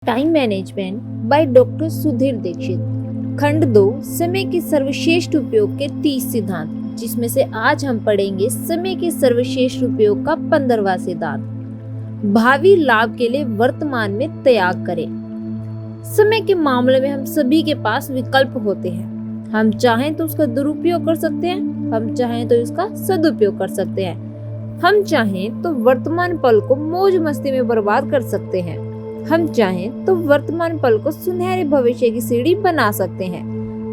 Time management by doctor Sudhir Dikshit. खंड 2 समय के सर्वश्रेष्ठ उपयोग के 30 सिद्धांत, जिसमें से आज हम पढ़ेंगे समय के सर्वश्रेष्ठ उपयोग का 15वां सिद्धांत। भावी लाभ के लिए वर्तमान में त्याग करें। समय के मामले में हम सभी के पास विकल्प होते हैं। हम चाहें तो उसका दुरुपयोग कर सकते हैं, हम चाहें तो इसका सदुपयोग कर सकते हैं। हम चाहें तो वर्तमान पल को मौज मस्ती में बर्बाद कर सकते हैं। हम चाहें तो वर्तमान पल को सुनहरे भविष्य की सीढ़ी बना सकते हैं।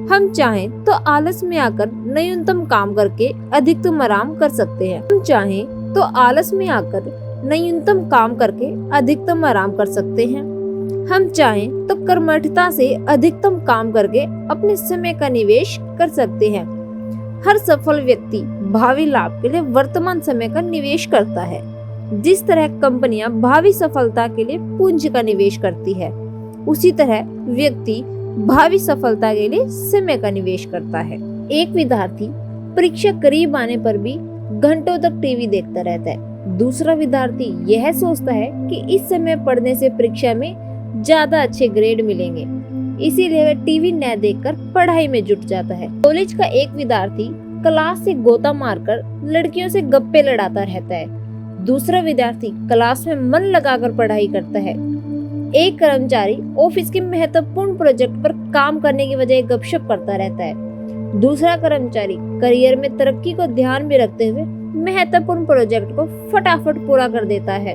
हम चाहें तो आलस में आकर न्यूनतम काम करके अधिकतम आराम कर सकते हैं। हम चाहें तो आलस में आकर न्यूनतम काम करके अधिकतम आराम कर सकते हैं। हम चाहें तो कर्मठता से अधिकतम काम करके अपने समय का निवेश कर सकते हैं। हर सफल व्यक्ति भावी लाभ के लिए वर्तमान समय का निवेश करता है। जिस तरह कंपनियां भावी सफलता के लिए पूंजी का निवेश करती है, उसी तरह व्यक्ति भावी सफलता के लिए समय का निवेश करता है। एक विद्यार्थी परीक्षा करीब आने पर भी घंटों तक टीवी देखता रहता है। दूसरा विद्यार्थी यह सोचता है कि इस समय पढ़ने से परीक्षा में ज्यादा अच्छे ग्रेड मिलेंगे, इसीलिए वह टीवी न देखकर पढ़ाई में जुट जाता है। कॉलेज का एक विद्यार्थी क्लास से गोता मारकर लड़कियों से गप्पे लड़ाता रहता है। दूसरा विद्यार्थी क्लास में मन लगाकर पढ़ाई करता है। एक कर्मचारी ऑफिस के महत्वपूर्ण प्रोजेक्ट पर काम करने की बजाय गपशप करता रहता है। दूसरा कर्मचारी करियर में तरक्की को ध्यान में रखते हुए महत्वपूर्ण प्रोजेक्ट को फटाफट पूरा कर देता है।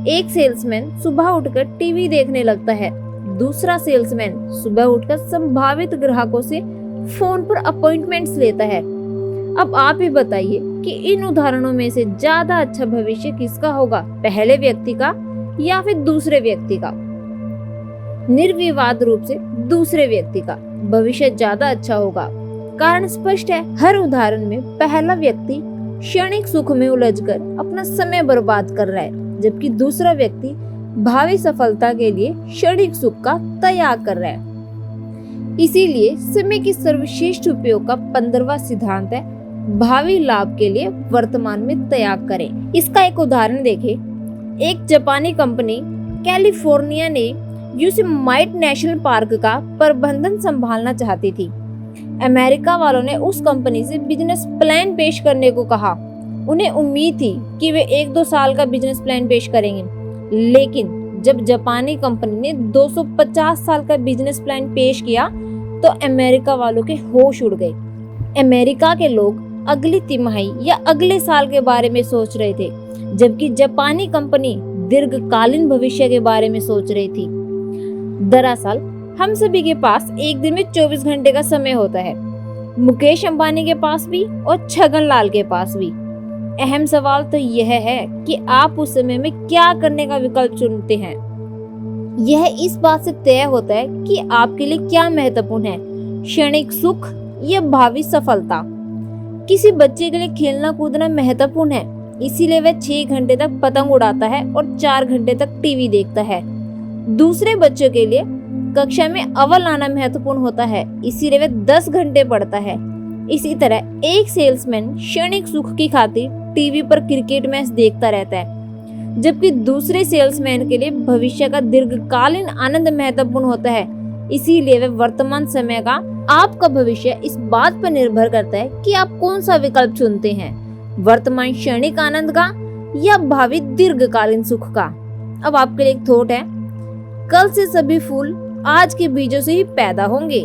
एक सेल्समैन सुबह उठकर टीवी देखने लगता है। दूसरा सेल्समैन सुबह उठकर संभावित ग्राहकों से फोन पर अपॉइंटमेंट्स लेता है। अब आप ही बताइए कि इन उदाहरणों में से ज्यादा अच्छा भविष्य किसका होगा, पहले व्यक्ति का या फिर दूसरे व्यक्ति का? निर्विवाद रूप से दूसरे व्यक्ति का भविष्य ज्यादा अच्छा होगा। कारण स्पष्ट है, हर उदाहरण में पहला व्यक्ति क्षणिक सुख में उलझकर अपना समय बर्बाद कर रहा है, जबकि दूसरा व्यक्ति भावी सफलता के लिए क्षणिक सुख का त्याग कर रहा है। इसीलिए समय के सर्वश्रेष्ठ उपयोग का 15वां सिद्धांत है, भावी लाभ के लिए वर्तमान में त्याग करें। इसका एक उदाहरण देखें। एक जापानी कंपनी कैलिफोर्निया ने योसेमाइट नेशनल पार्क का प्रबंधन संभालना चाहती थी। अमेरिका वालों ने उस कंपनी से बिजनेस प्लान पेश करने को कहा। उन्हें उम्मीद थी कि वे 1-2 साल का बिजनेस प्लान पेश करेंगे, लेकिन जब जापानी कंपनी ने 250 साल का बिजनेस प्लान पेश किया तो अमेरिका वालों के होश उड़ गए। अमेरिका के लोग अगली तिमाही या अगले साल के बारे में सोच रहे थे, जबकि जापानी कंपनी दीर्घकालीन भविष्य के बारे में सोच रही थी। दरअसल हम सभी के पास एक दिन में 24 घंटे का समय होता है। मुकेश अंबानी के पास भी और छगन लाल के पास भी। अहम सवाल तो यह है कि आप उस समय में क्या करने का विकल्प चुनते हैं। यह इस बात से तय होता है कि आपके लिए क्या महत्वपूर्ण है, क्षणिक सुख या भावी सफलता। किसी बच्चे के लिए खेलना कूदना महत्वपूर्ण है, इसीलिए वह 6 घंटे तक पतंग उड़ाता है और 4 घंटे तक टीवी देखता है। दूसरे बच्चों के लिए कक्षा में अव्वल आना महत्वपूर्ण होता है, इसीलिए वह 10 घंटे पढ़ता है। इसी तरह एक सेल्समैन क्षणिक सुख की खातिर टीवी पर क्रिकेट मैच देखता रहता है, जबकि दूसरे सेल्समैन के लिए भविष्य का दीर्घकालीन आनंद महत्वपूर्ण होता है। इसीलिए वह वर्तमान समय का आपका भविष्य इस बात पर निर्भर करता है कि आप कौन सा विकल्प चुनते हैं, वर्तमान क्षणिक आनंद का या भावी दीर्घकालीन सुख का। अब आपके लिए एक थॉट है, कल से सभी फूल आज के बीजों से ही पैदा होंगे।